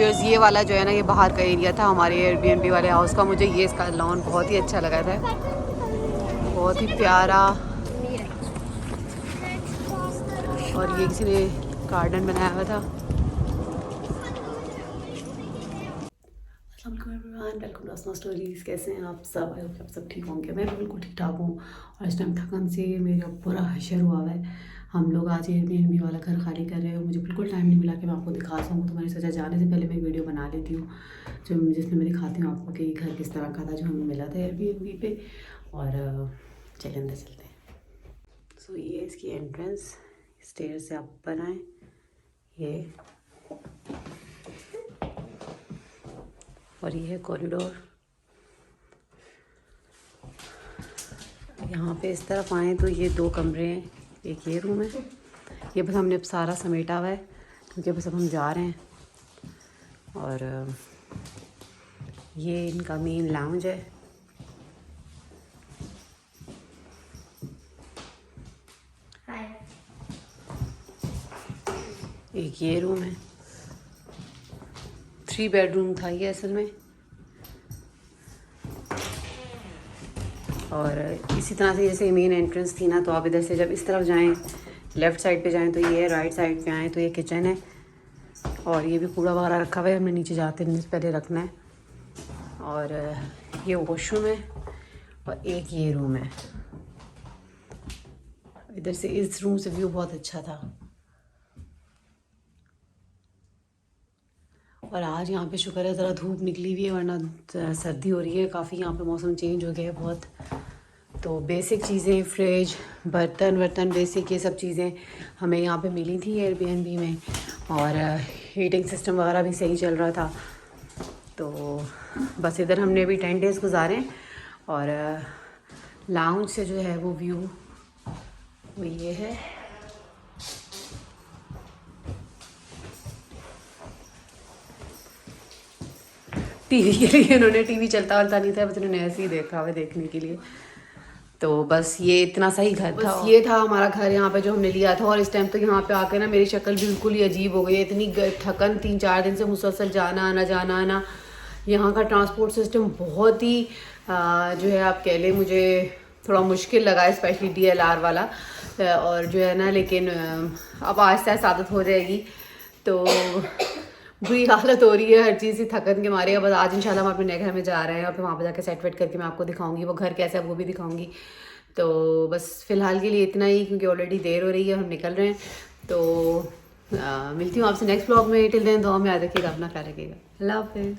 Viewers ये वाला जो है ना, ये बाहर का एरिया था हमारे एयरबीएनबी वाले हाउस का। मुझे ये इसका लॉन बहुत ही अच्छा लगा था, बहुत ही प्यारा। और ये किसी ने गार्डन बनाया हुआ था। Welcome to Aasma Stories. कैसे हैं आप सब? आई होप आप सब ठीक होंगे। मैं बिल्कुल ठीक ठाक हूँ और इस टाइम थकन से मेरा पूरा हशर हुआ हुआ है। हम लोग आज एयरबीएनबी वाला घर खाली कर रहे हैं। मुझे बिल्कुल टाइम नहीं मिला कि मैं आपको दिखा सकूँ, तो मैंने सोचा जाने से पहले मैं वीडियो बना लेती हूँ जिसमें मैं दिखाती हूँ आपको कि घर किस तरह का था जो हमें मिला था एयरबीएनबी पे। और चलिए अंदर चलते हैं। सो ये इसकी एंट्रेंस, स्टेयर से आप ऊपर आएँ। ये और ये है कॉरिडोर। यहाँ पे इस तरफ आएँ तो ये 2 कमरे हैं, एक ये रूम है। ये बस हमने अब सारा समेटा हुआ है क्योंकि बस अब हम जा रहे हैं। और ये इनका मेन लाउंज है। एक ये रूम है, 3 बेडरूम था ये असल में। और इसी तरह से जैसे मेन एंट्रेंस थी ना, तो आप इधर से जब इस तरफ जाएं, लेफ़्ट साइड पे जाएं तो ये है, राइट साइड पे आएँ तो ये किचन है। और ये भी कूड़ा वगैरह रखा हुआ है, हमने नीचे जाते हैं पहले रखना है। और ये वॉशरूम है और एक ये रूम है। इधर से इस रूम से व्यू बहुत अच्छा था। और आज यहाँ पे शुक्र है ज़रा धूप निकली हुई है, वरना सर्दी हो रही है काफ़ी। यहाँ पे मौसम चेंज हो गया है बहुत। तो बेसिक चीज़ें, फ्रिज, बर्तन बेसिक, ये सब चीज़ें हमें यहाँ पे मिली थी एयरबीएनबी में। और हीटिंग सिस्टम वगैरह भी सही चल रहा था। तो बस इधर हमने अभी 10 डेज़ गुजारे। और लाउंज से जो है वो व्यू वो ये है। टीवी के लिए उन्होंने, टीवी चलता वलता नहीं था, बस उन्होंने ऐसे ही देखा हुआ देखने के लिए। तो बस ये इतना सही घर था। बस ये था हमारा घर यहाँ पे जो हमने लिया था। और इस टाइम तो यहाँ पे आके ना मेरी शक्ल बिल्कुल ही अजीब हो गई है। इतनी थकन, 3-4 दिन से मुसलसल जाना आना। यहाँ का ट्रांसपोर्ट सिस्टम बहुत ही जो है आप कह लें, मुझे थोड़ा मुश्किल लगा, स्पेशली DLR वाला। और जो है ना, लेकिन अब आहिस्ता आहिस्ता आदत हो जाएगी। तो बुरी हालत हो रही है हर चीज़ से थकन के मारे। बस आज इंशाल्लाह हम अपने नए घर में जा रहे हैं और फिर वहाँ पर जाकर सेट वेट करके मैं आपको दिखाऊंगी वो घर कैसा है, वो भी दिखाऊंगी। तो बस फ़िलहाल के लिए इतना ही, क्योंकि ऑलरेडी देर हो रही है, हम निकल रहे हैं। तो मिलती हूँ आपसे नेक्स्ट व्लॉग में। टिल देन दुआ में याद रखिएगा, अपना ख्याल रखिएगा। अल्लाह हाफ़िज़।